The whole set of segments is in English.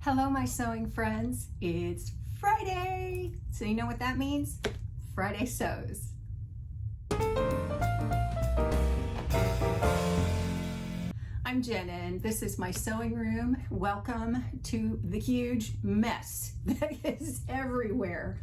Hello, my sewing friends. It's Friday. So you know what that means? Friday Sews. I'm Jen and this is my sewing room. Welcome to the huge mess that is everywhere.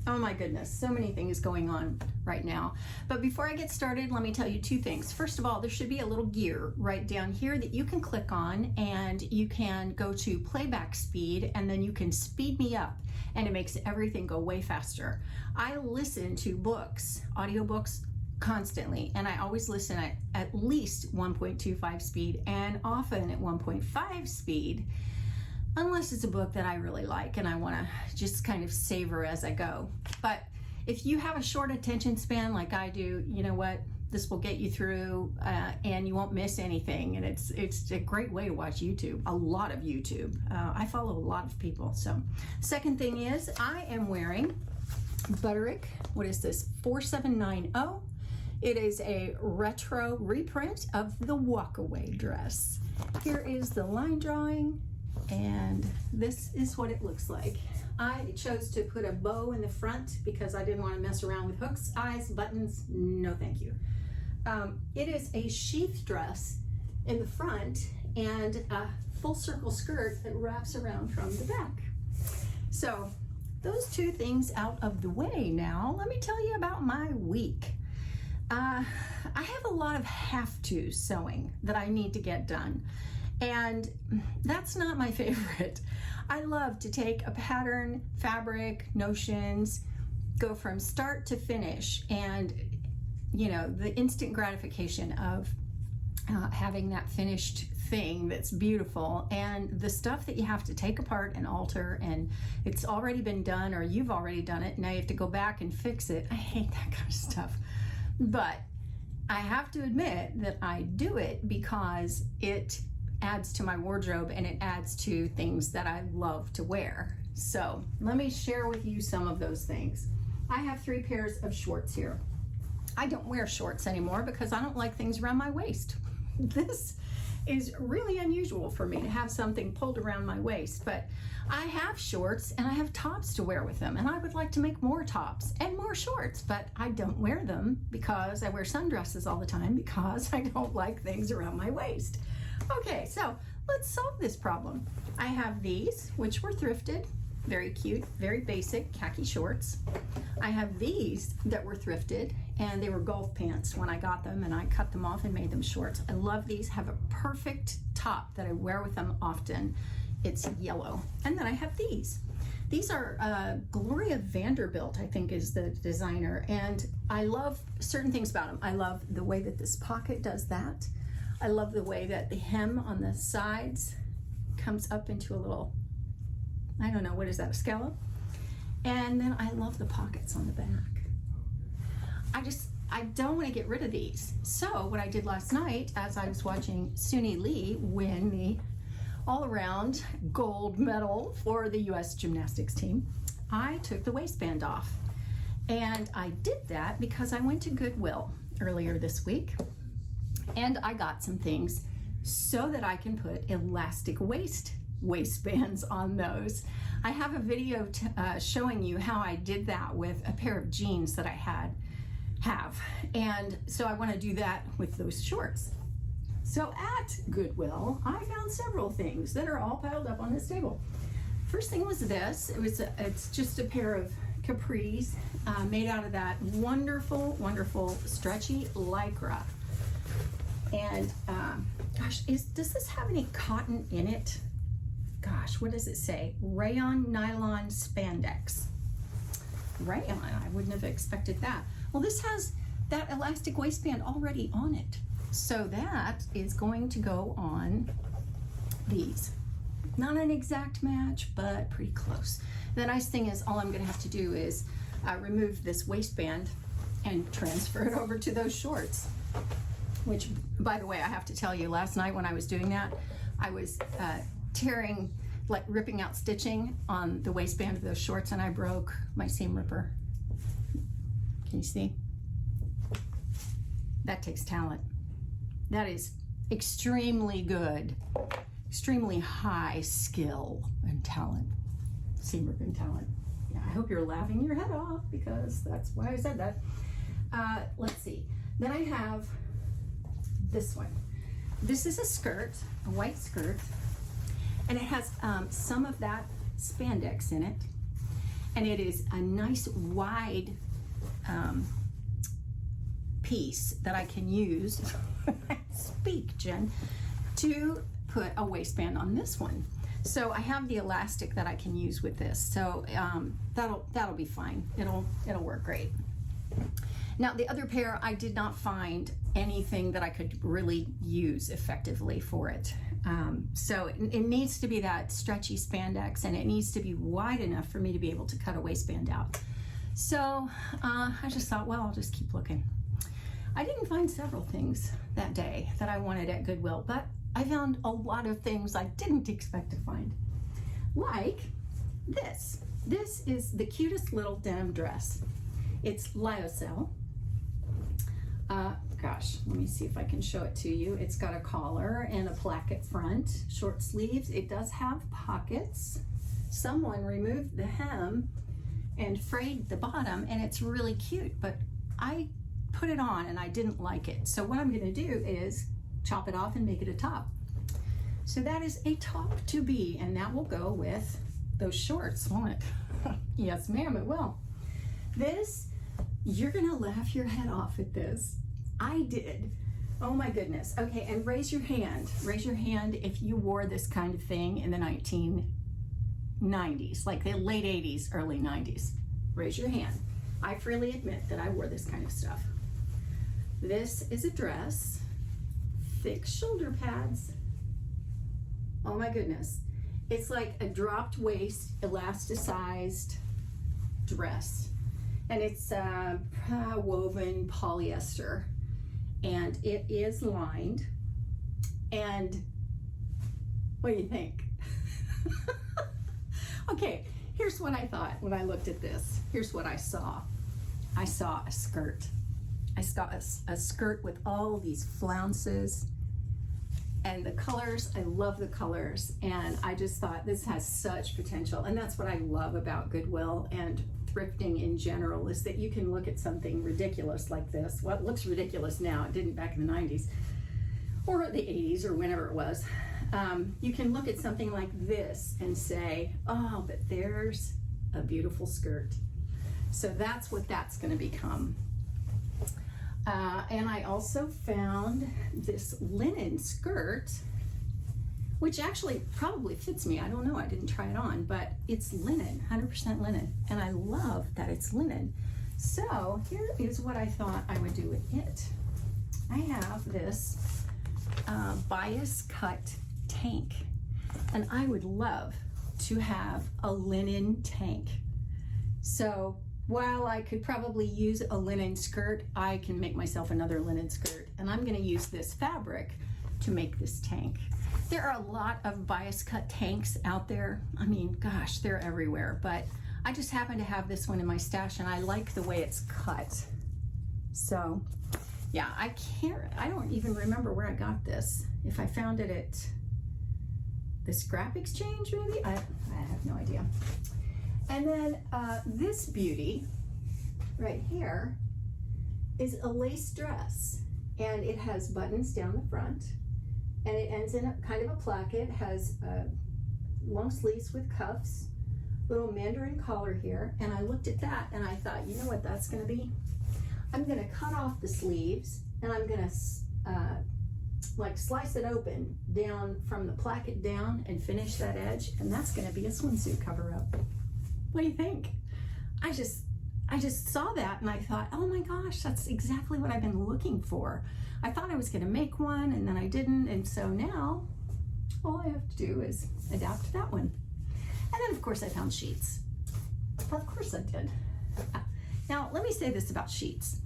Oh my goodness, so many things going on right now. But before I get started, let me tell you two things. First of all, there should be a little gear right down here that you can click on and you can go to playback speed and then you can speed me up and it makes everything go way faster. I listen to books, audiobooks constantly, and I always listen at least 1.25 speed and often at 1.5 speed. Unless it's a book that I really like and I want to just kind of savor as I go. But if you have a short attention span like I do, you know what? This will get you through and you won't miss anything. And it's a great way to watch YouTube, a lot of YouTube. I follow a lot of people. So second thing is I am wearing Butterick. What is this? 4790. It is a retro reprint of the walkaway dress. Here is the line drawing. And this is what it looks like. I chose to put a bow in the front because I didn't want to mess around with hooks, eyes, buttons. No, thank you. It is a sheath dress in the front and a full circle skirt that wraps around from the back. So those two things out of the way now, let me tell you about my week. I have a lot of have-to sewing that I need to get done. And that's not my favorite. I love to take a pattern, fabric, notions, go from start to finish, and you know, the instant gratification of having that finished thing that's beautiful, and the stuff that you have to take apart and alter, and it's already been done or you've already done it, now you have to go back and fix it. I hate that kind of stuff. But I have to admit that I do it because it adds to my wardrobe and it adds to things that I love to wear. So let me share with you some of those things. I have 3 pairs of shorts here. I don't wear shorts anymore because I don't like things around my waist. This is really unusual for me to have something pulled around my waist, but I have shorts and I have tops to wear with them, and I would like to make more tops and more shorts, but I don't wear them because I wear sundresses all the time because I don't like things around my waist. Okay, so let's solve this problem. I have these, which were thrifted, very cute, very basic khaki shorts. I have these that were thrifted, and they were golf pants when I got them, and I cut them off and made them shorts. I love these, have a perfect top that I wear with them often. It's yellow. And then I have these. These are Gloria Vanderbilt, I think is the designer, and I love certain things about them. I love the way that this pocket does that. I love the way that the hem on the sides comes up into a little, I don't know, what is that, a scallop? And then I love the pockets on the back. I don't want to get rid of these. So what I did last night, as I was watching Suni Lee win the all-around gold medal for the U.S. gymnastics team, I took the waistband off. And I did that because I went to Goodwill earlier this week. And I got some things so that I can put elastic waistbands on those. I have a video showing you how I did that with a pair of jeans that I have. And so I want to do that with those shorts. So at Goodwill, I found several things that are all piled up on this table. First thing was this. It's just a pair of capris made out of that wonderful, wonderful stretchy Lycra. And gosh, does this have any cotton in it? Gosh, what does it say? Rayon nylon spandex. Rayon, I wouldn't have expected that. Well, this has that elastic waistband already on it. So that is going to go on these. Not an exact match, but pretty close. The nice thing is all I'm gonna have to do is remove this waistband and transfer it over to those shorts. Which, by the way, I have to tell you, last night when I was doing that, I was ripping out stitching on the waistband of those shorts, and I broke my seam ripper. Can you see? That takes talent. That is extremely good extremely high skill and talent, seamwork and talent. Yeah, I hope you're laughing your head off because that's why I said that. Let's see. Then I have this one. This is a skirt, a white skirt, and it has some of that spandex in it, and it is a nice wide piece that I can use, speak, Jen, to put a waistband on this one. So I have the elastic that I can use with this, so that'll be fine. It'll work great. Now the other pair, I did not find anything that I could really use effectively for it. So it needs to be that stretchy spandex, and it needs to be wide enough for me to be able to cut a waistband out. So I just thought, well, I'll just keep looking. I didn't find several things that day that I wanted at Goodwill, but I found a lot of things I didn't expect to find. Like this. This is the cutest little denim dress. It's lyocell. Gosh, let me see if I can show it to you. It's got a collar and a placket front, short sleeves. It does have pockets. Someone removed the hem and frayed the bottom, and it's really cute, but I put it on and I didn't like it. So what I'm gonna do is chop it off and make it a top. So that is a top to be, and that will go with those shorts, won't it? Yes, ma'am, it will. This, you're gonna laugh your head off at this. I did. Oh my goodness. Okay, and raise your hand. Raise your hand if you wore this kind of thing in the 1990s, like the late 80s, early 90s. Raise your hand. I freely admit that I wore this kind of stuff. This is a dress, thick shoulder pads. Oh my goodness. It's like a dropped waist, elasticized dress. And it's woven polyester. And it is lined. And what do you think? Okay, here's what I thought when I looked at this. Here's what I saw. I saw a skirt. I saw a skirt with all these flounces. And the colors, I love the colors, and I just thought this has such potential. And that's what I love about Goodwill and thrifting in general, is that you can look at something ridiculous like this. Well, it looks ridiculous now. It didn't back in the 90s or the 80s or whenever it was. You can look at something like this and say, oh, but there's a beautiful skirt. So that's what that's going to become. And I also found this linen skirt, which actually probably fits me. I don't know, I didn't try it on, but it's linen, 100% linen. And I love that it's linen. So here is what I thought I would do with it. I have this bias cut tank, and I would love to have a linen tank. So while I could probably use a linen skirt, I can make myself another linen skirt, and I'm going to use this fabric to make this tank. There are a lot of bias cut tanks out there. I mean, gosh, they're everywhere, but I just happen to have this one in my stash, and I like the way it's cut. So yeah, I don't even remember where I got this. If I found it at the scrap exchange, maybe? I have no idea. And then this beauty right here is a lace dress, and it has buttons down the front, and it ends in a kind of a placket, has long sleeves with cuffs, little mandarin collar here, and I looked at that and I thought, you know what that's going to be? I'm going to cut off the sleeves, and I'm going to like slice it open down from the placket down and finish that edge, and that's going to be a swimsuit cover-up. What do you think? I just saw that and I thought, oh my gosh, that's exactly what I've been looking for. I thought I was going to make one, and then I didn't, and so now all I have to do is adapt to that one. And then of course I found sheets. Of course I did. Now let me say this about sheets.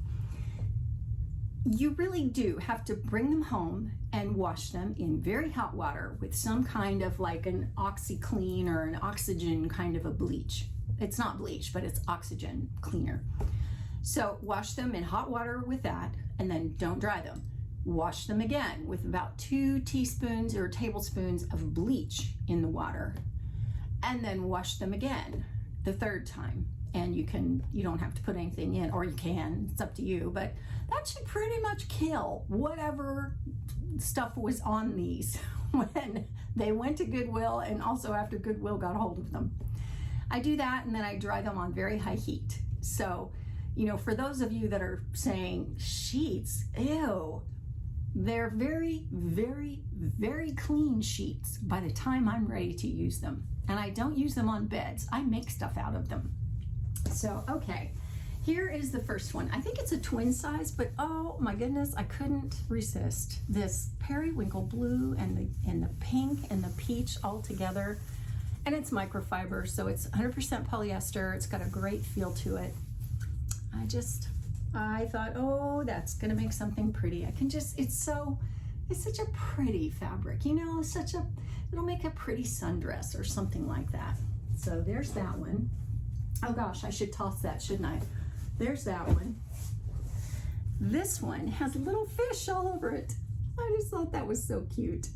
You really do have to bring them home and wash them in very hot water with some kind of like an OxyClean or an oxygen kind of a bleach. It's not bleach, but it's oxygen cleaner. So wash them in hot water with that, and then don't dry them. wash them again with about 2 teaspoons or tablespoons of bleach in the water, and then wash them again the 3rd time. And you don't have to put anything in, or you can, it's up to you, but that should pretty much kill whatever stuff was on these when they went to Goodwill, and also after Goodwill got a hold of them. I do that, and then I dry them on very high heat. So, for those of you that are saying, sheets, ew, they're very, very, very clean sheets by the time I'm ready to use them. And I don't use them on beds. I make stuff out of them. So, okay, here is the first one. I think it's a twin size, but oh my goodness, I couldn't resist this periwinkle blue and the pink and the peach all together. And it's microfiber, so it's 100% polyester. It's got a great feel to it. I thought, oh, that's gonna make something pretty. It's such a pretty fabric, it'll make a pretty sundress or something like that. So there's that one. Oh gosh, I should toss that, shouldn't I? There's that one. This one has little fish all over it. I just thought that was so cute.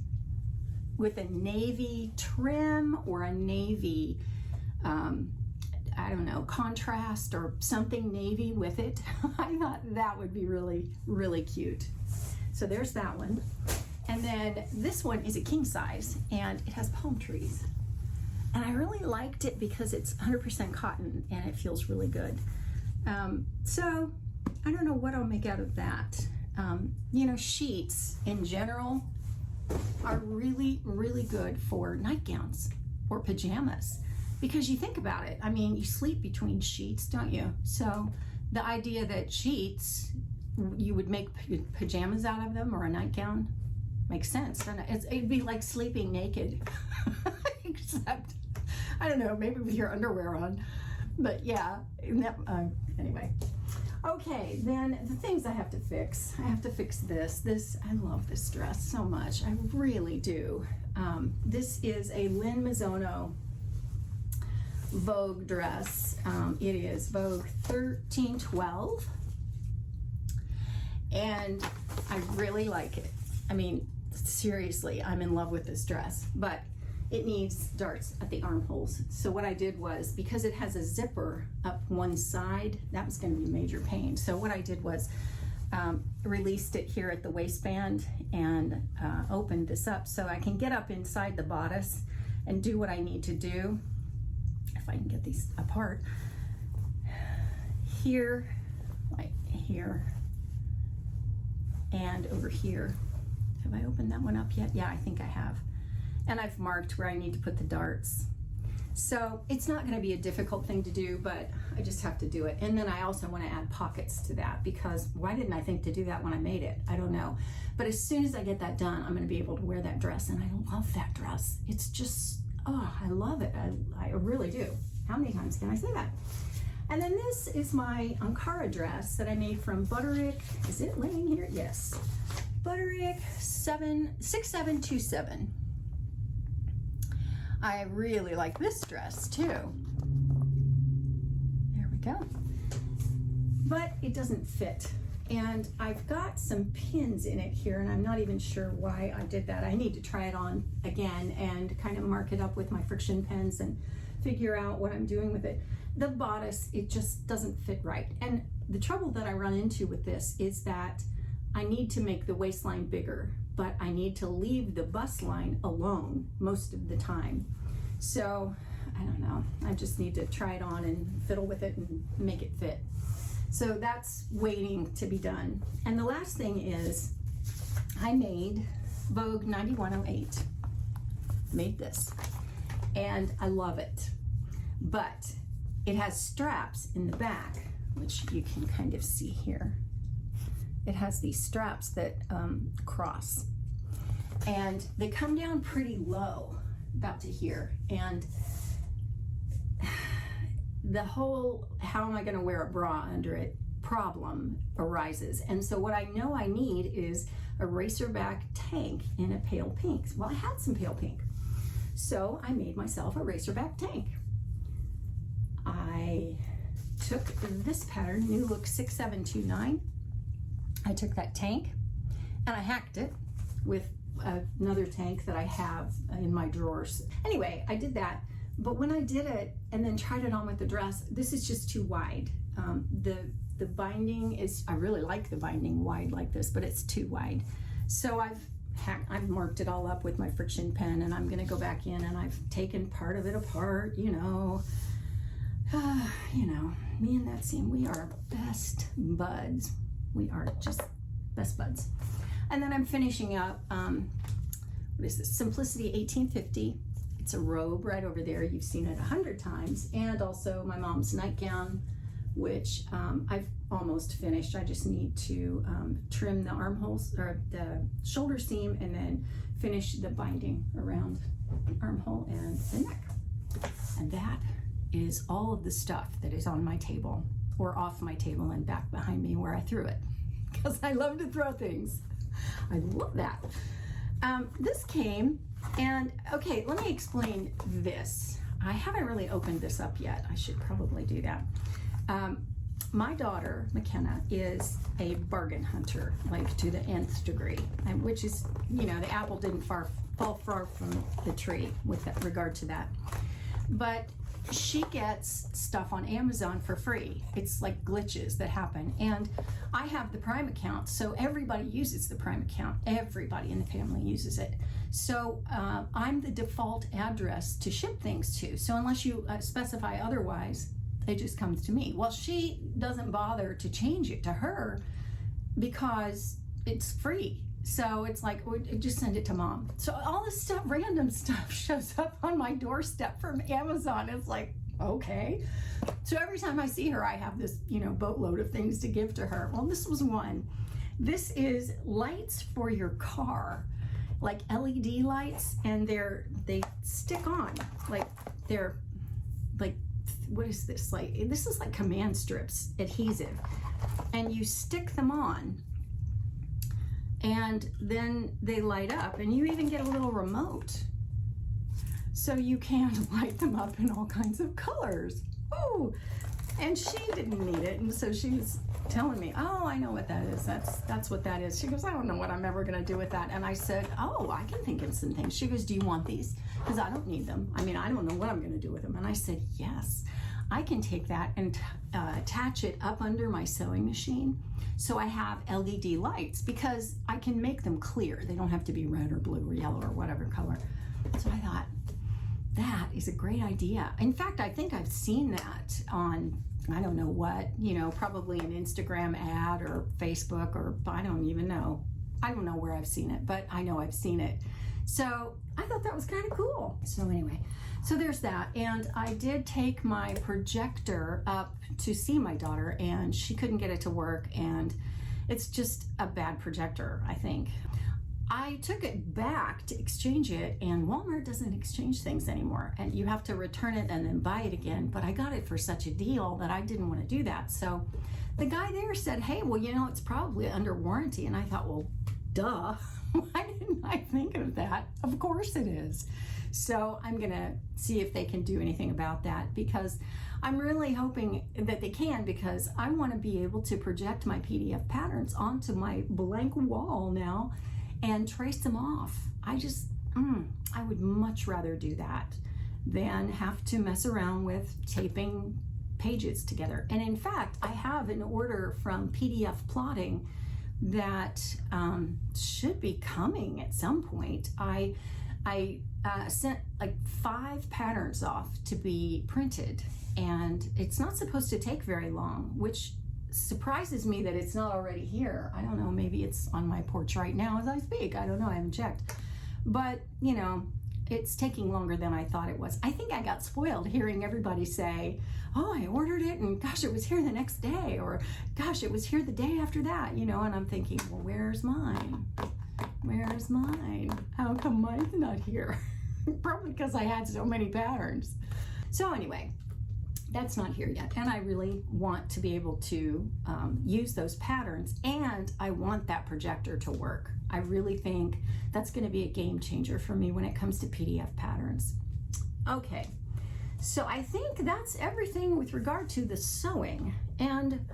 With a navy trim or a navy, I don't know, contrast or something navy with it. I thought that would be really, really cute. So there's that one. And then this one is a king size, and it has palm trees. And I really liked it because it's 100% cotton and it feels really good. So I don't know what I'll make out of that. Sheets in general are really, really good for nightgowns or pajamas, because you think about it. I mean, you sleep between sheets, don't you? So the idea that sheets, you would make pajamas out of them or a nightgown makes sense, doesn't it? It'd be like sleeping naked, except, I don't know, maybe with your underwear on. But yeah, anyway. Okay, then the things I have to fix. I have to fix this. I love this dress so much. I really do. This is a Lynn Mizono Vogue dress. It is Vogue 1312. And I really like it. I mean, seriously, I'm in love with this dress. But it needs darts at the armholes. So what I did was, because it has a zipper up one side, that was going to be a major pain. So what I did was released it here at the waistband and opened this up so I can get up inside the bodice and do what I need to do. If I can get these apart. Here, like here, and over here. Have I opened that one up yet? Yeah, I think I have. And I've marked where I need to put the darts. So it's not going to be a difficult thing to do, but I just have to do it. And then I also want to add pockets to that, because why didn't I think to do that when I made it? I don't know. But as soon as I get that done, I'm going to be able to wear that dress, and I love that dress. It's just, oh, I love it. I really do. How many times can I say that? And then this is my Ankara dress that I made from Butterick. Is it laying here? Yes. Butterick 6727. I really like this dress too. There we go. But it doesn't fit. And I've got some pins in it here, and I'm not even sure why I did that. I need to try it on again and kind of mark it up with my friction pens and figure out what I'm doing with it. The bodice, it just doesn't fit right. And the trouble that I run into with this is that I need to make the waistline bigger, but I need to leave the bust line alone most of the time. So I don't know, I just need to try it on and fiddle with it and make it fit. So that's waiting to be done. And the last thing is, I made Vogue 9108, made this, and I love it. But it has straps in the back, which you can kind of see here. It has these straps that cross, and they come down pretty low, about to here. And the whole, how am I going to wear a bra under it problem arises. And so what I know I need is a Racerback Tank in a pale pink. Well, I had some pale pink, so I made myself a Racerback Tank. I took this pattern, New Look 6729. I took that tank and I hacked it with another tank that I have in my drawers. Anyway, I did that, but when I did it and then tried it on with the dress, this is just too wide. The binding is, I really like the binding wide like this, but it's too wide. So I've marked it all up with my friction pen, and I'm gonna go back in, and I've taken part of it apart, you know, me and that seam, we are best buds. We are just best buds. And then I'm finishing up, what is this, Simplicity 1850. It's a robe right over there. You've seen it 100 times. And also my mom's nightgown, which I've almost finished. I just need to trim the armholes, or the shoulder seam, and then finish the binding around the armhole and the neck. And that is all of the stuff that is on my table, or off my table and back behind me where I threw it, because I love to throw things. I love that. This came, and okay, let me explain this. I haven't really opened this up yet. I should probably do that. My daughter, McKenna, is a bargain hunter, like to the nth degree, which is, you know, the apple didn't fall far from the tree with regard to that. But she gets stuff on Amazon for free. It's like glitches that happen. And I have the Prime account, so everybody uses the Prime account. Everybody in the family uses it. So I'm the default address to ship things to. So unless you specify otherwise, it just comes to me. Well, she doesn't bother to change it to her because it's free. So it's like, just send it to Mom. So all this stuff, random stuff, shows up on my doorstep from Amazon. It's like, okay. So every time I see her, I have this, you know, boatload of things to give to her. Well, this was one. This is lights for your car, like LED lights, and they stick on, like they're like, what is this? Like, this is like command strips, adhesive, and you stick them on, and then they light up, and you even get a little remote, so you can light them up in all kinds of colors. Oh, and she didn't need it, and so she was telling me, oh, I know what that is. That's what that is. She goes, I don't know what I'm ever gonna do with that. And I said, oh, I can think of some things. She goes, do you want these? Because I don't need them. I mean, I don't know what I'm gonna do with them. And I said, yes, I can take that and attach it up under my sewing machine. So I have LED lights, because I can make them clear. They don't have to be red or blue or yellow or whatever color. So I thought, that is a great idea. In fact, I think I've seen that on, I don't know what, you know, probably an Instagram ad or Facebook, or I don't even know. I don't know where I've seen it, but I know I've seen it. So I thought that was kind of cool. So anyway, so there's that. And I did take my projector up to see my daughter, and she couldn't get it to work, and it's just a bad projector, I think. I took it back to exchange it, and Walmart doesn't exchange things anymore, and you have to return it and then buy it again. But I got it for such a deal that I didn't want to do that. So the guy there said, hey, well, you know, it's probably under warranty. And I thought, well, duh. Why didn't I think of that? Of course it is. So I'm gonna see if they can do anything about that, because I'm really hoping that they can, because I want to be able to project my PDF patterns onto my blank wall now and trace them off. I would much rather do that than have to mess around with taping pages together. And in fact, I have an order from PDF Plotting that should be coming at some point. I sent like 5 patterns off to be printed, and it's not supposed to take very long, which surprises me that it's not already here. I don't know, maybe it's on my porch right now as I speak. I don't know, I haven't checked. But, you know, it's taking longer than I thought it was. I think I got spoiled hearing everybody say, oh, I ordered it and gosh, it was here the next day, or gosh, it was here the day after that, you know, and I'm thinking, well, where's mine? Where's mine? How come mine's not here? Probably because I had so many patterns. So anyway, that's not here yet, and I really want to be able to use those patterns, and I want that projector to work. I really think that's going to be a game changer for me when it comes to PDF patterns. Okay, So I think that's everything with regard to the sewing and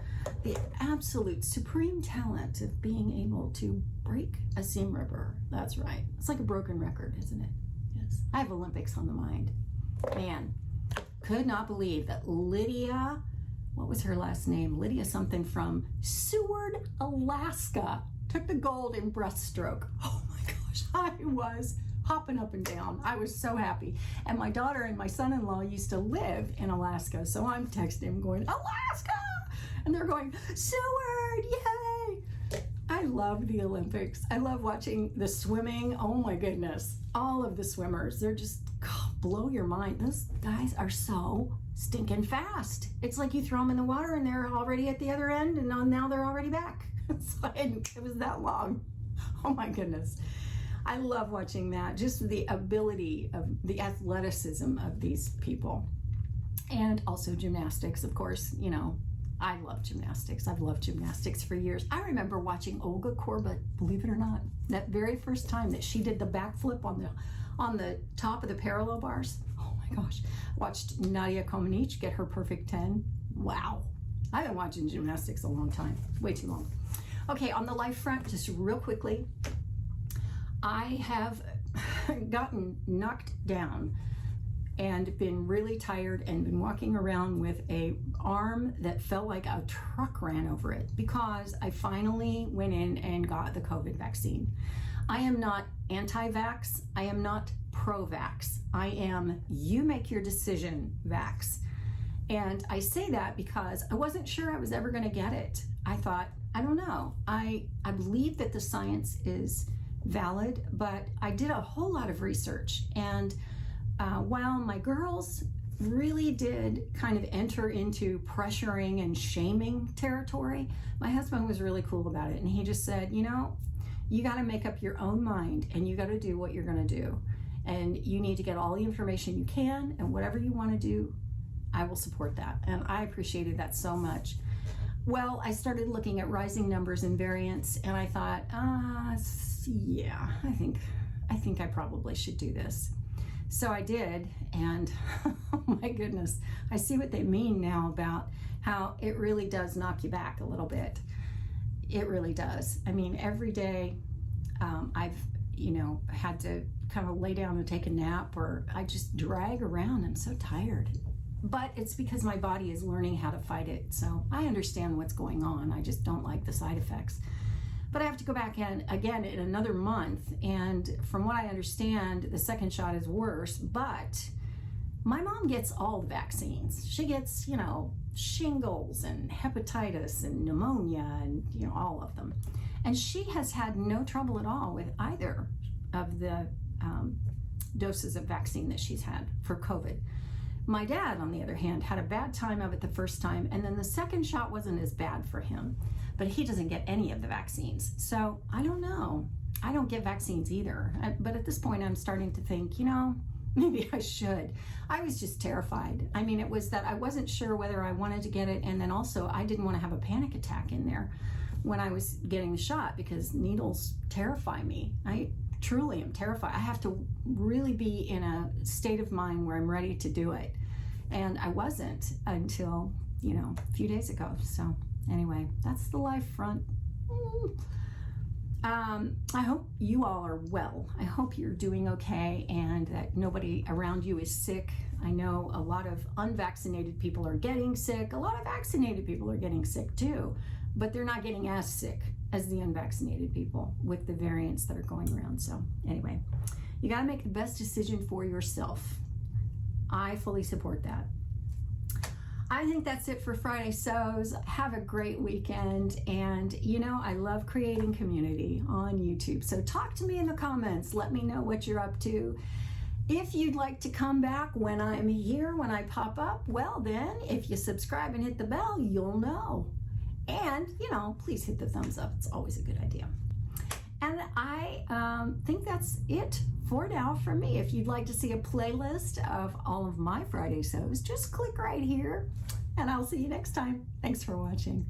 the absolute supreme talent of being able to break a seam ripper. That's right. It's like a broken record, isn't it? Yes. I have Olympics on the mind. Man, could not believe that Lydia, what was her last name? Lydia something from Seward, Alaska, took the gold in breaststroke. Oh my gosh, I was hopping up and down. I was so happy. And my daughter and my son-in-law used to live in Alaska, so I'm texting them going, Alaska! And they're going, Seward, yay! I love the Olympics. I love watching the swimming. Oh my goodness. All of the swimmers, they're just, blow your mind. Those guys are so stinking fast. It's like you throw them in the water and they're already at the other end, and now they're already back. It was that long. Oh my goodness. I love watching that, just the ability of the athleticism of these people. And also gymnastics, of course. You know, I love gymnastics. I've loved gymnastics for years. I remember watching Olga Korbut, believe it or not, that very first time that she did the backflip on the top of the parallel bars. Oh my gosh. Watched Nadia Comaneci get her perfect 10. Wow. I've been watching gymnastics a long time, way too long. Okay, on the life front, just real quickly, I have gotten knocked down and been really tired and been walking around with a arm that felt like a truck ran over it because I finally went in and got the COVID vaccine. I am not anti-vax. I am not pro-vax. I am you make your decision vax. And I say that because I wasn't sure I was ever going to get it. I thought, I don't know. I believe that the science is valid, but I did a whole lot of research. And while my girls really did kind of enter into pressuring and shaming territory, my husband was really cool about it. And he just said, you know, you got to make up your own mind and you got to do what you're going to do. And you need to get all the information you can, and whatever you want to do, I will support that. And I appreciated that so much. Well, I started looking at rising numbers and variants, and I thought, yeah, I think I probably should do this. So I did, and oh my goodness, I see what they mean now about how it really does knock you back a little bit. It really does. I mean, every day I've, had to kind of lay down and take a nap, or I just drag around. I'm so tired. But it's because my body is learning how to fight it. So I understand what's going on. I just don't like the side effects. But I have to go back in again in another month. And from what I understand, the second shot is worse. But my mom gets all the vaccines. She gets, shingles and hepatitis and pneumonia and, all of them. And she has had no trouble at all with either of the doses of vaccine that she's had for COVID. My dad, on the other hand, had a bad time of it the first time, and then the second shot wasn't as bad for him, but he doesn't get any of the vaccines. So I don't know. I don't get vaccines either. But at this point, I'm starting to think, maybe I should. I was just terrified. I mean, it was that I wasn't sure whether I wanted to get it, and then also I didn't want to have a panic attack in there when I was getting the shot, because needles terrify me. I truly am terrified. I have to really be in a state of mind where I'm ready to do it. And I wasn't until, a few days ago. So anyway, that's the life front. I hope you all are well. I hope you're doing okay and that nobody around you is sick. I know a lot of unvaccinated people are getting sick. A lot of vaccinated people are getting sick too, but they're not getting as sick as the unvaccinated people with the variants that are going around. So anyway, you got to make the best decision for yourself. I fully support that. I think that's it for Friday Sews. Have a great weekend. And I love creating community on YouTube. So talk to me in the comments. Let me know what you're up to. If you'd like to come back when I'm here, when I pop up, well then, if you subscribe and hit the bell, you'll know. And, please hit the thumbs up. It's always a good idea. And I think that's it for now from me. If you'd like to see a playlist of all of my Friday Sews, just click right here, and I'll see you next time. Thanks for watching.